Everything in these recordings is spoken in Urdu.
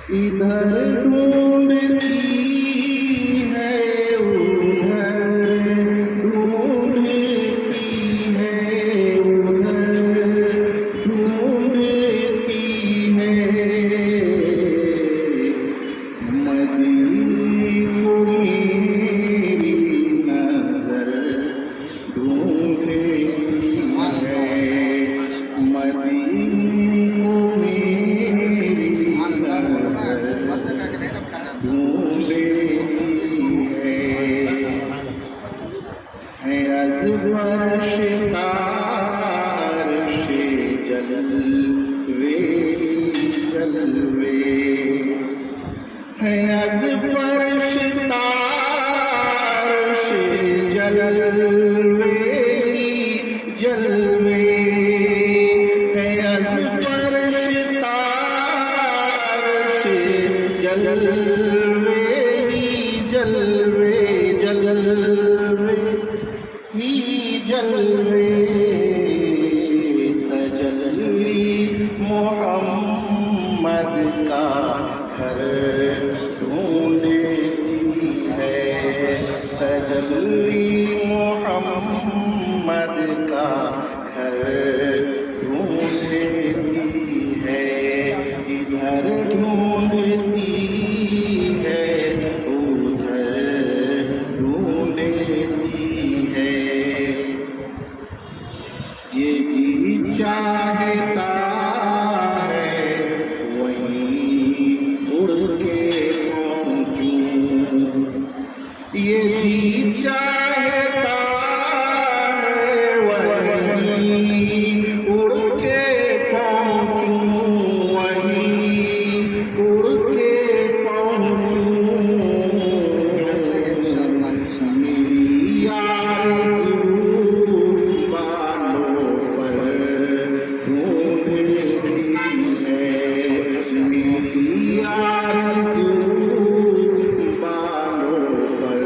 ادھر ڈھونڈتی ہے ادھر ڈھونڈتی ہے ادھر ڈھونڈتی ہے مدینے کو میری نظر ڈھونڈتی ہے مدینے کو میری نظر ڈھونڈتی ہے از فرش تارش جلوے جلوے ہے از فرش تارش جلوے جلوے ہے از فرش تارش جلوے جلوے جلوے ہی جلوے تجلی محمد کا گھر ڈھونڈتی ہے تجلی محمد کا گھر ڈھونڈتی ہے ادھر ڈھونڈتی ہے ادھر ڈھونڈتی ہے یہ جی چاہتا ہے وہیں اڑ کے پہنچوں یہ جی چاہتا ہے وہیں اڑ کے پہنچوں وہیں اڑ کے پہنچوں میری آرزو بالوں پر ڈھونڈتی ہے میری آرزو بالوں پر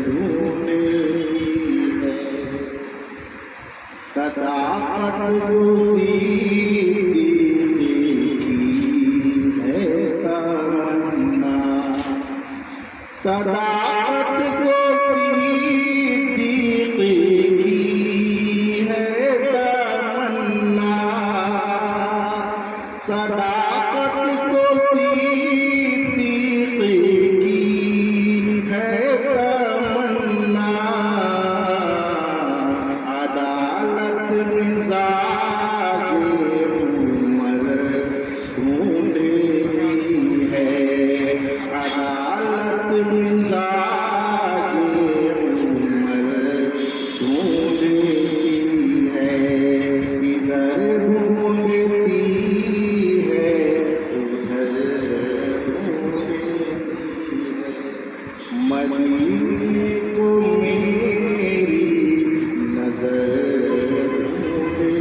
ڈھونڈتی ہے صداقت کو صدیقی کی ہے تمنا صداقت کو صدیقی کی ہے تمنا صداقت کو صدیقی کی ہے تمنا عدالت مزاج عمر ڈھونڈتی ہے عدالت مزاج عمر ڈھونڈتی ہے ادھر ڈھونڈتی ہے ادھر ڈھونڈتی ہے مدینے کو میری نظر ڈھونڈتی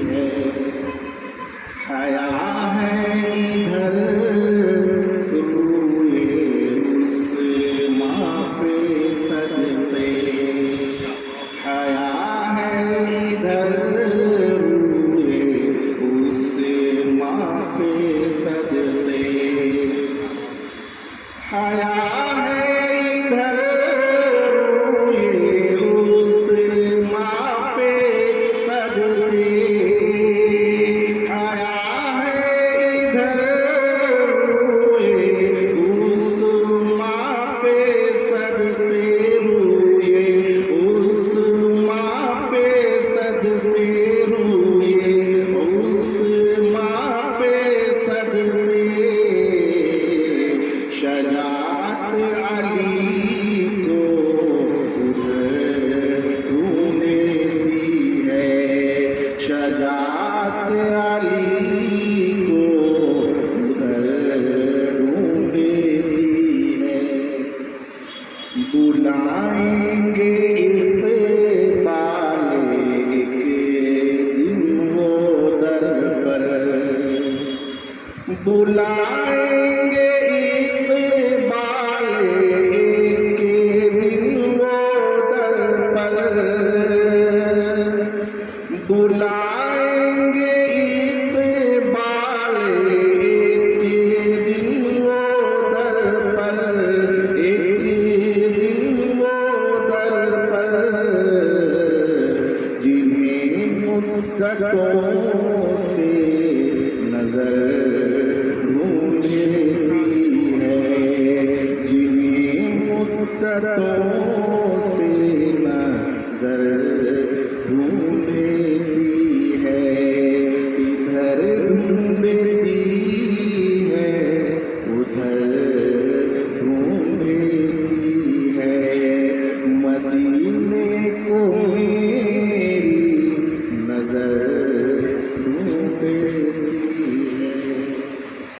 ہے حیا ہے ادھر روئے اس ماں پہ صدقے حیا ہے ادھر روئے اس ماں پہ صدقے حیا ہے ادھر روئے اس ماں پہ صدقے حیا ہے ادھر روئے اس ماں پہ صدقے روئے اس ماں پہ صدقے روئے اس ماں پہ صدقے شجاعت علی کو ادھر ڈھونڈتی ہے شجاعت علی کو ادھر ڈھونڈتی ہے بلائیں گے اقبال ایک دن وہ در پر بلائیں گے اقبال ایک دن وہ در پر بلائیں گے اقبال ایک نظر ڈھونڈتی ہے، جنہیں مدتوں سے نظر ڈھونڈتی ہے، ادھر ڈھونڈتی ہے ادھر ڈھونڈتی ہے، مدینے کو میری نظر